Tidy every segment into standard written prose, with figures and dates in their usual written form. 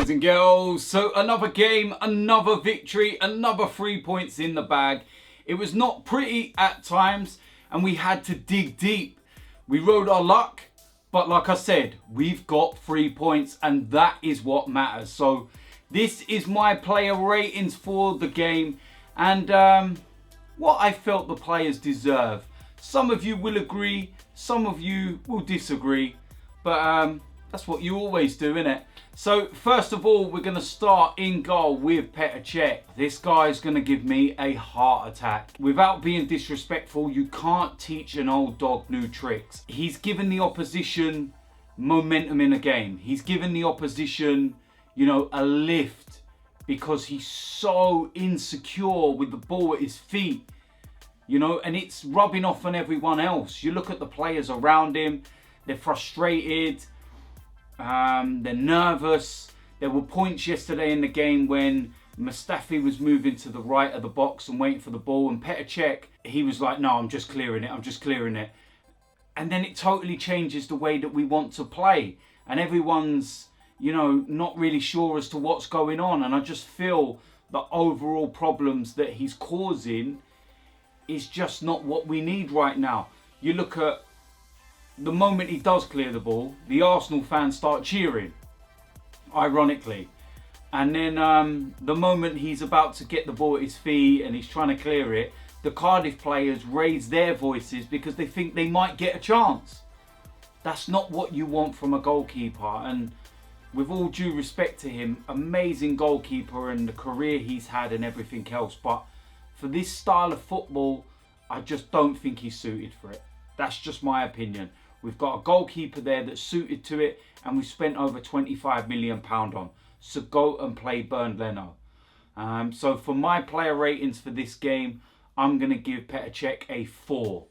boys and girls. So another game, another victory, another 3 points in the bag. It was not pretty at times and we had to dig deep. We rode our luck, but like I said, we've got 3 points and that is what matters. So this is my player ratings for the game and what I felt the players deserve. Some of you will agree, some of you will disagree, but that's what you always do, innit? So first of all, we're going to start in goal with Cech. This guy's going to give me a heart attack. Without being disrespectful, you can't teach an old dog new tricks. He's given the opposition momentum in a game. He's given the opposition, you know, a lift because he's so insecure with the ball at his feet. You know, and it's rubbing off on everyone else. You look at the players around him, they're frustrated. They're nervous. There were points yesterday in the game when Mustafi was moving to the right of the box and waiting for the ball, and Cech, he was like, no, I'm just clearing it. And then it totally changes the way that we want to play. And everyone's, you know, not really sure as to what's going on. And I just feel the overall problems that he's causing is just not what we need right now. You look at the moment he does clear the ball, the Arsenal fans start cheering, ironically. And then the moment he's about to get the ball at his feet and he's trying to clear it, the Cardiff players raise their voices because they think they might get a chance. That's not what you want from a goalkeeper. And with all due respect to him, amazing goalkeeper and the career he's had and everything else. But for this style of football, I just don't think he's suited for it. That's just my opinion. We've got a goalkeeper there that's suited to it and we've spent over £25 million on. So go and play Leno. So for my player ratings for this game, I'm going to give Cech a 4.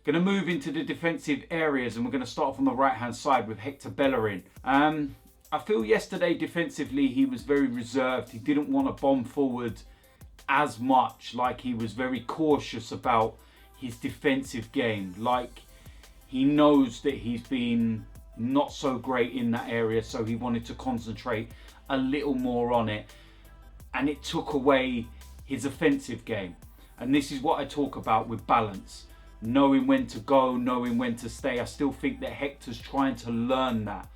Going to move into the defensive areas and we're going to start off on the right hand side with Bellerin. I feel yesterday defensively he was very reserved. He didn't want to bomb forward as much. Like he was very cautious about his defensive game. Like he knows that he's been not so great in that area, so he wanted to concentrate a little more on it. And it took away his offensive game. And this is what I talk about with balance. Knowing when to go, knowing when to stay. I still think that Hector's trying to learn that.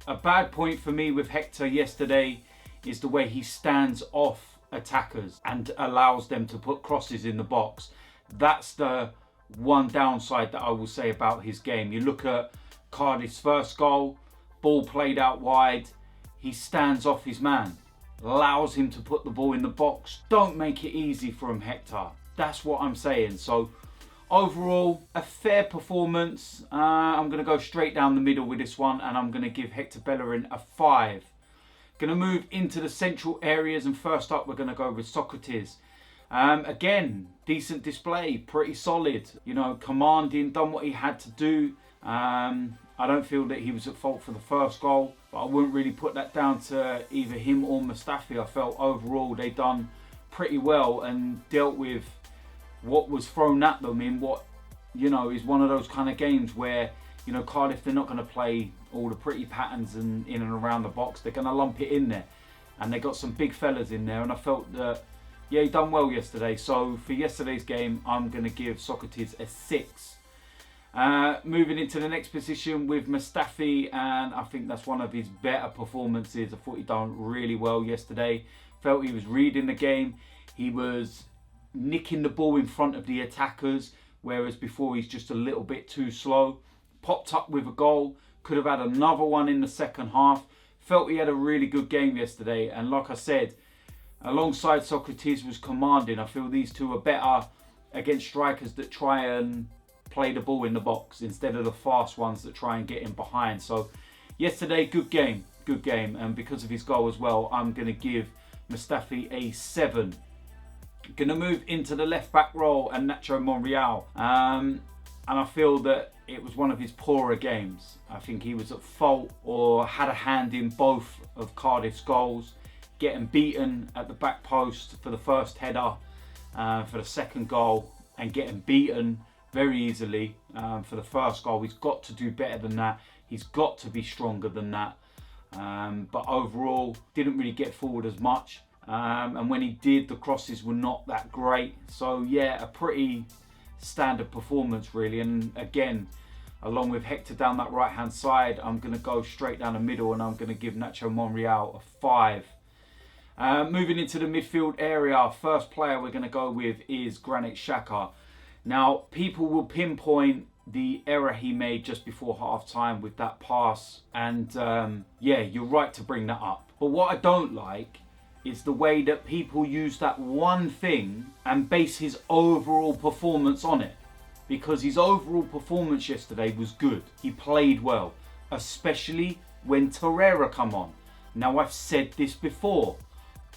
A bad point for me with Hector yesterday is the way he stands off attackers and allows them to put crosses in the box. That's the one downside that I will say about his game. You look at Cardiff's first goal, ball played out wide, he stands off his man, allows him to put the ball in the box. Don't make it easy for him, Hector. That's what I'm saying. So overall, a fair performance. I'm going to go straight down the middle with this one and I'm going to give Bellerin a 5. Going to move into the central areas and first up we're going to go with Sokratis. Again, decent display, pretty solid, you know, commanding, done what he had to do. I don't feel that he was at fault for the first goal, but I wouldn't really put that down to either him or Mustafi. I felt overall they done pretty well and dealt with what was thrown at them in what, you know, is one of those kind of games where, you know, Cardiff, they're not going to play all the pretty patterns and in and around the box. They're going to lump it in there. And they got some big fellas in there. And I felt that, yeah, he done well yesterday. So for yesterday's game, I'm going to give Sokratis a 6. Moving into the next position with Mustafi. And I think that's one of his better performances. I thought he done really well yesterday. Felt he was reading the game. He was nicking the ball in front of the attackers. Whereas before he's just a little bit too slow. Popped up with a goal. Could have had another one in the second half. Felt he had a really good game yesterday. And like I said, alongside Sokratis was commanding. I feel these two are better against strikers that try and play the ball in the box instead of the fast ones that try and get in behind. So yesterday, good game. And because of his goal as well, I'm going to give Mustafi a 7. Going to move into the left back role and Monreal. And I feel that it was one of his poorer games. I think he was at fault or had a hand in both of Cardiff's goals. Getting beaten at the back post for the first header, for the second goal, and getting beaten very easily for the first goal. He's got to do better than that. He's got to be stronger than that. But overall, didn't really get forward as much. And when he did, the crosses were not that great. So yeah, a pretty standard performance really. And again, along with Hector down that right hand side, I'm going to go straight down the middle and I'm going to give Nacho Monreal a 5. Moving into the midfield area, first player we're going to go with is Granit Xhaka. Now, people will pinpoint the error he made just before half time with that pass. And yeah, you're right to bring that up. But what I don't like is the way that people use that one thing and base his overall performance on it. Because his overall performance yesterday was good. He played well, especially when Torreira come on. Now, I've said this before.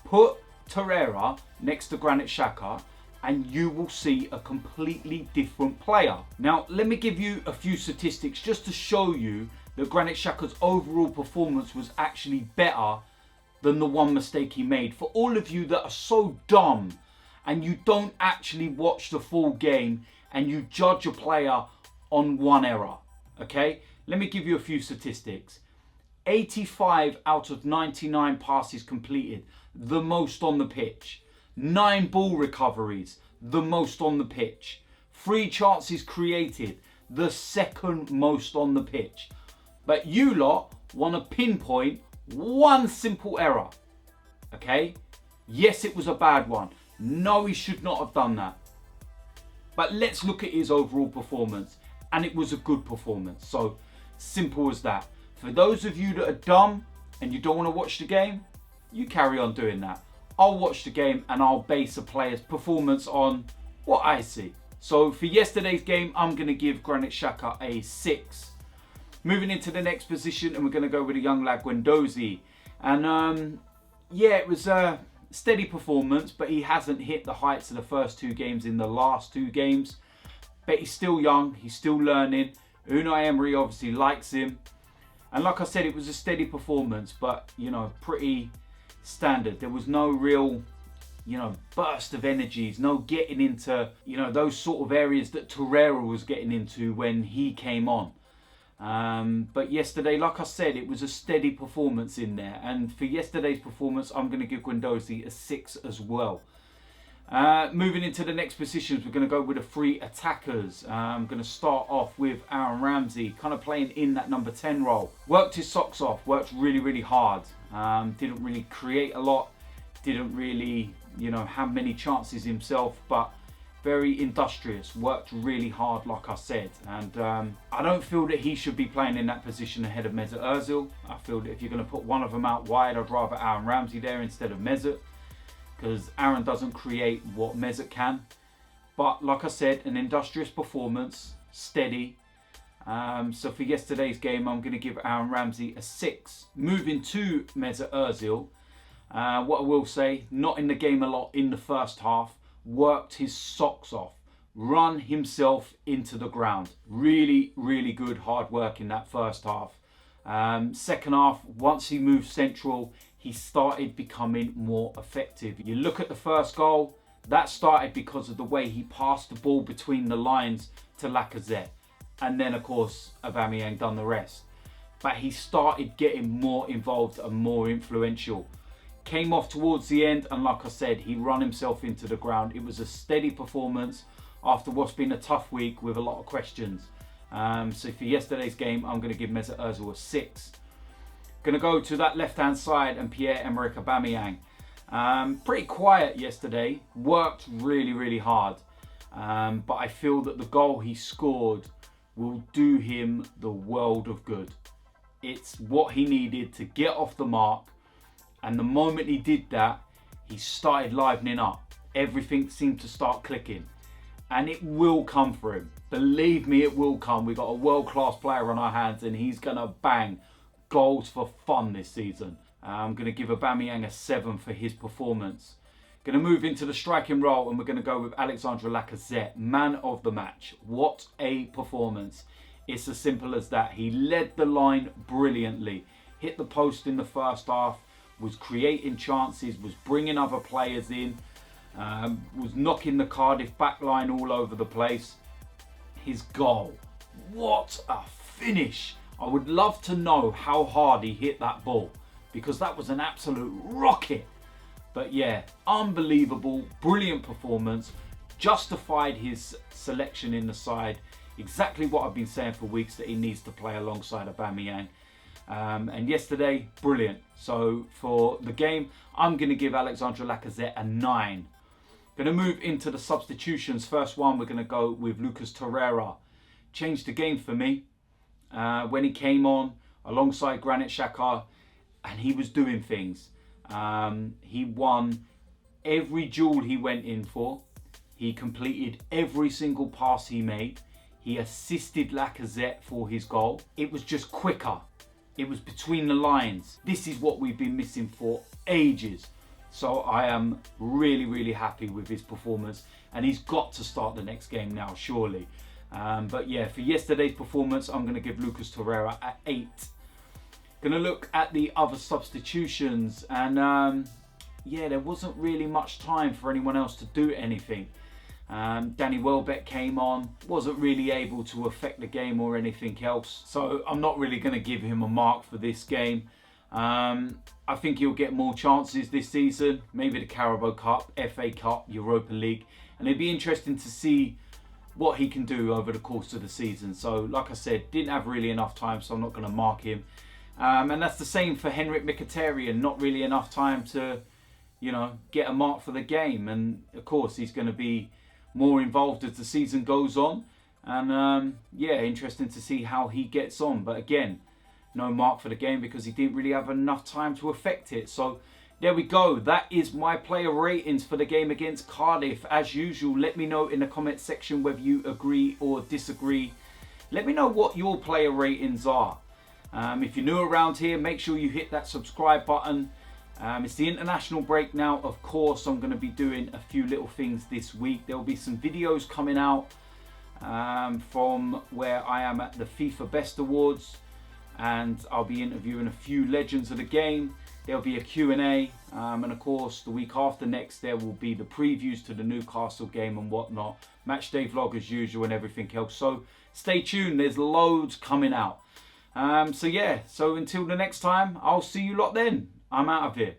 Put Torreira next to Granit Xhaka and you will see a completely different player. Now, let me give you a few statistics just to show you that Granit Xhaka's overall performance was actually better than the one mistake he made. For all of you that are so dumb and you don't actually watch the full game and you judge a player on one error, okay? Let me give you a few statistics. 85 out of 99 passes completed, the most on the pitch. 9 ball recoveries, the most on the pitch. 3 chances created, the second most on the pitch. But you lot want to pinpoint one simple error, okay? Yes, it was a bad one. No, he should not have done that. But let's look at his overall performance. And it was a good performance. So, simple as that. For those of you that are dumb and you don't want to watch the game, you carry on doing that. I'll watch the game and I'll base a player's performance on what I see. So, for yesterday's game, I'm going to give Granit Xhaka a 6. Moving into the next position, and we're going to go with a young lad, Guendouzi. And yeah, it was a steady performance, but he hasn't hit the heights of the first 2 games in the last 2 games. But he's still young, he's still learning. Unai Emery obviously likes him. And like I said, it was a steady performance, but, you know, pretty standard. There was no real, you know, burst of energies, no getting into, you know, those sort of areas that Torreira was getting into when he came on. But yesterday, like I said, it was a steady performance in there. And for yesterday's performance, I'm going to give Guendouzi a 6 as well. Moving into the next positions, we're going to go with the 3 attackers. I'm going to start off with Aaron Ramsey, kind of playing in that number 10 role. Worked his socks off, worked really, really hard. Didn't really create a lot. Didn't really, you know, have many chances himself, but very industrious, worked really hard, like I said. And I don't feel that he should be playing in that position ahead of Mesut Ozil. I feel that if you're going to put one of them out wide, I'd rather Aaron Ramsey there instead of Mesut, because Aaron doesn't create what Mesut can. But like I said, an industrious performance, steady. So for yesterday's game, I'm going to give Aaron Ramsey a 6. Moving to Mesut Ozil, what I will say, not in the game a lot in the first half. Worked his socks off, run himself into the ground. Really, really good hard work in that first half. Second half, once he moved central, he started becoming more effective. You look at the first goal, that started because of the way he passed the ball between the lines to Lacazette. And then, of course, Aubameyang done the rest. But he started getting more involved and more influential. Came off towards the end, and like I said, he run himself into the ground. It was a steady performance after what's been a tough week with a lot of questions. So for yesterday's game, I'm going to give Mesut Ozil a 6. Going to go to that left-hand side and Pierre-Emerick Aubameyang. Pretty quiet yesterday. Worked really, really hard. But I feel that the goal he scored will do him the world of good. It's what he needed to get off the mark. And the moment he did that, he started livening up. Everything seemed to start clicking. And it will come for him. Believe me, it will come. We've got a world-class player on our hands and he's going to bang goals for fun this season. I'm going to give Aubameyang a 7 for his performance. Going to move into the striking role and we're going to go with Alexandre Lacazette, man of the match. What a performance. It's as simple as that. He led the line brilliantly. Hit the post in the first half. Was creating chances, was bringing other players in, was knocking the Cardiff backline all over the place. His goal, what a finish. I would love to know how hard he hit that ball, because that was an absolute rocket. But yeah, unbelievable, brilliant performance, justified his selection in the side. Exactly what I've been saying for weeks, that he needs to play alongside Aubameyang. And yesterday, brilliant. So for the game, I'm going to give Alexandre Lacazette a 9. Going to move into the substitutions. First one, we're going to go with Lucas Torreira. Changed the game for me when he came on alongside Granit Xhaka, and he was doing things. He won every duel he went in for. He completed every single pass he made. He assisted Lacazette for his goal. It was just quicker. It was between the lines. This is what we've been missing for ages. So I am really, really happy with his performance. And he's got to start the next game now, surely. But yeah, for yesterday's performance, I'm going to give Lucas Torreira an 8. Going to look at the other substitutions. And yeah, there wasn't really much time for anyone else to do anything. Danny Welbeck came on, wasn't really able to affect the game or anything else. So I'm not really going to give him a mark for this game. I think he'll get more chances this season. Maybe the Carabao Cup, FA Cup, Europa League. And it'd be interesting to see what he can do over the course of the season. So like I said, didn't have really enough time, so I'm not going to mark him. And that's the same for Henrik Mkhitaryan. Not really enough time to, you know, get a mark for the game. And of course, he's going to be more involved as the season goes on. And yeah, interesting to see how he gets on. But again, no mark for the game because he didn't really have enough time to affect it. So there we go. That is my player ratings for the game against Cardiff. As usual, let me know in the comment section whether you agree or disagree. Let me know what your player ratings are. If you're new around here, make sure you hit that subscribe button. It's the international break now, of course. I'm going to be doing a few little things this week. There will be some videos coming out from where I am at the FIFA Best Awards, and I'll be interviewing a few legends of the game. There'll be a Q&A, and of course the week after next there will be the previews to the Newcastle game and whatnot. Match day vlog as usual and everything else. So stay tuned, there's loads coming out. So yeah, so until the next time, I'll see you lot then. I'm out of here.